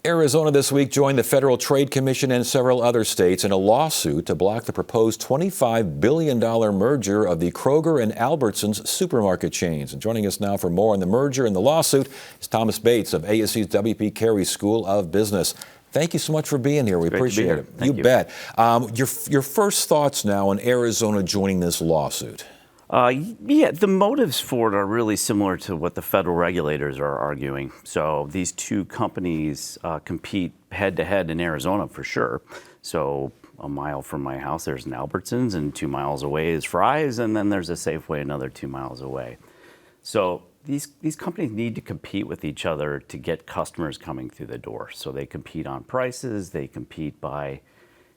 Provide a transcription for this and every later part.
Arizona this week joined the Federal Trade Commission and several other states in a lawsuit to block the proposed $25 billion merger of the Kroger and Albertsons supermarket chains. And joining us now for more on the merger and the lawsuit is Thomas Bates of ASU's W.P. Carey School of Business. Thank you so much for being here. We appreciate it. Thank you. Bet. Your first thoughts now on Arizona joining this lawsuit? The motives for it are really similar to what the federal regulators are arguing. So these two companies compete head-to-head in Arizona for sure. So a mile from my house, there's an Albertsons, and 2 miles away is Fry's, and then there's a Safeway another 2 miles away. So these companies need to compete with each other to get customers coming through the door. So they compete on prices, they compete by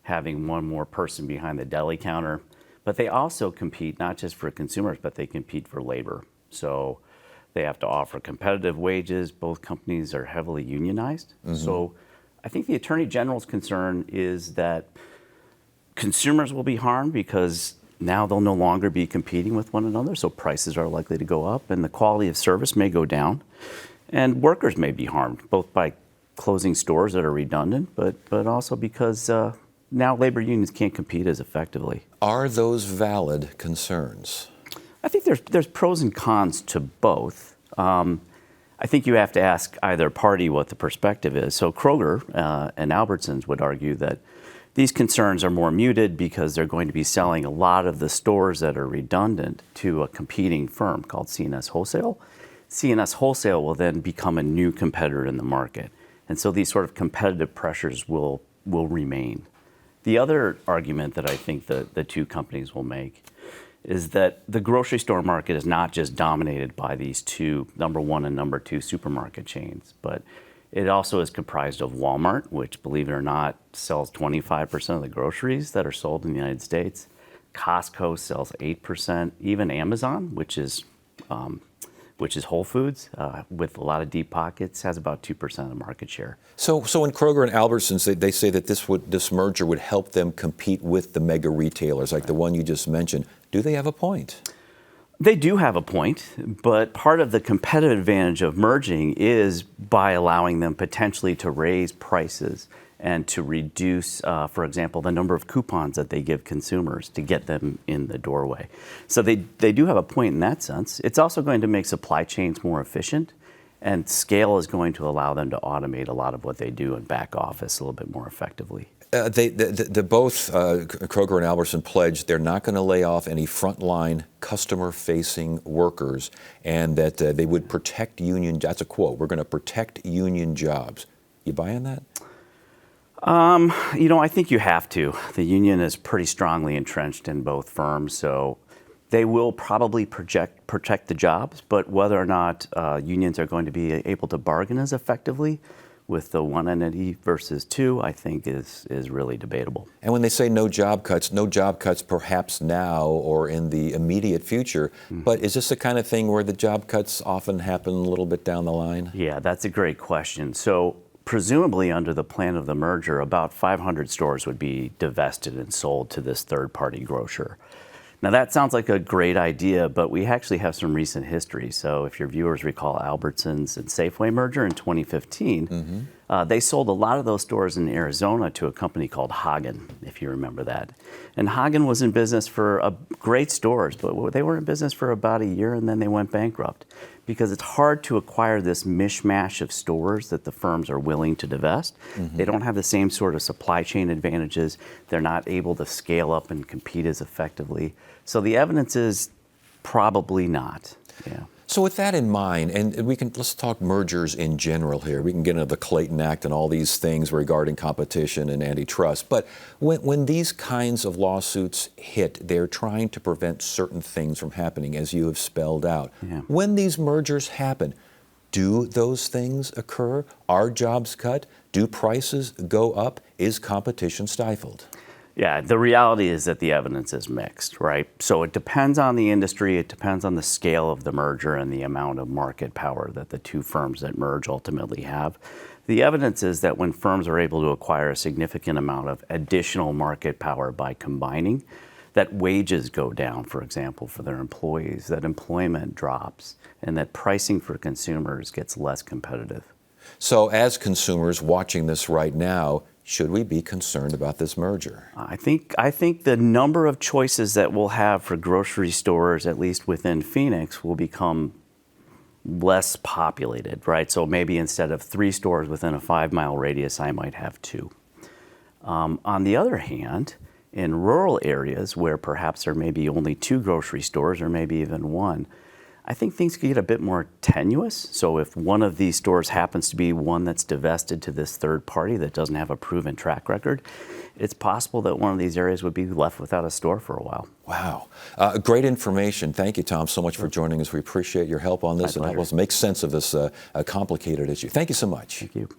having one more person behind the deli counter. But they also compete not just for consumers, but they compete for labor. So they have to offer competitive wages. Both companies are heavily unionized. Mm-hmm. So I think the Attorney General's concern is that consumers will be harmed because now they'll no longer be competing with one another. So prices are likely to go up and the quality of service may go down. And workers may be harmed, both by closing stores that are redundant, but also because now labor unions can't compete as effectively. Are those valid concerns? I think there's pros and cons to both. I think you have to ask either party what the perspective is. So Kroger and Albertsons would argue that these concerns are more muted because they're going to be selling a lot of the stores that are redundant to a competing firm called C&S Wholesale. C&S Wholesale will then become a new competitor in the market. And so these sort of competitive pressures will remain. The other argument that I think the two companies will make is that the grocery store market is not just dominated by these two, number one and number two supermarket chains, but it also is comprised of Walmart, which, believe it or not, sells 25% of the groceries that are sold in the United States. Costco sells 8%. Even Amazon, which is Whole Foods, with a lot of deep pockets, has about 2% of market share. So when Kroger and Albertsons, they say that this merger would help them compete with the mega retailers, like the one you just mentioned. Do they have a point? They do have a point, but part of the competitive advantage of merging is by allowing them potentially to raise prices and to reduce, for example, the number of coupons that they give consumers to get them in the doorway. So they do have a point in that sense. It's also going to make supply chains more efficient, and scale is going to allow them to automate a lot of what they do in back office a little bit more effectively. Both Kroger and Albertson pledged they're not going to lay off any frontline customer-facing workers, and that they would protect union. That's a quote. We're going to protect union jobs. You buying that? I think you have to. The union is pretty strongly entrenched in both firms, so they will probably protect the jobs, but whether or not unions are going to be able to bargain as effectively with the one entity versus two, I think is really debatable. And when they say no job cuts perhaps now or in the immediate future, but is this the kind of thing where the job cuts often happen a little bit down the line? Yeah, that's a great question. So presumably under the plan of the merger, about 500 stores would be divested and sold to this third-party grocer. Now that sounds like a great idea, but we actually have some recent history. So if your viewers recall Albertsons and Safeway merger in 2015, they sold a lot of those stores in Arizona to a company called Hagen, if you remember that. And Hagen was in business for great stores, but they were in business for about a year and then they went bankrupt because it's hard to acquire this mishmash of stores that the firms are willing to divest. They don't have the same sort of supply chain advantages. They're not able to scale up and compete as effectively. So the evidence is probably not. Yeah. So with that in mind, and let's talk mergers in general here. We can get into the Clayton Act and all these things regarding competition and antitrust. But when these kinds of lawsuits hit, they're trying to prevent certain things from happening, as you have spelled out. Yeah. When these mergers happen, do those things occur? Are jobs cut? Do prices go up? Is competition stifled? Yeah, the reality is that the evidence is mixed, right? So it depends on the industry, it depends on the scale of the merger and the amount of market power that the two firms that merge ultimately have. The evidence is that when firms are able to acquire a significant amount of additional market power by combining, that wages go down, for example, for their employees, that employment drops, and that pricing for consumers gets less competitive. So as consumers watching this right now, should we be concerned about this merger? I think the number of choices that we'll have for grocery stores, at least within Phoenix, will become less populated, right? So maybe instead of 3 stores within a 5-mile radius, I might have 2. On the other hand, in rural areas where perhaps there may be only 2 grocery stores or maybe even 1, I think things could get a bit more tenuous. So if one of these stores happens to be one that's divested to this third party that doesn't have a proven track record, it's possible that one of these areas would be left without a store for a while. Wow. Great information. Thank you, Tom, so much for joining us. We appreciate your help on this and help us make sense of this complicated issue. Thank you so much. Thank you.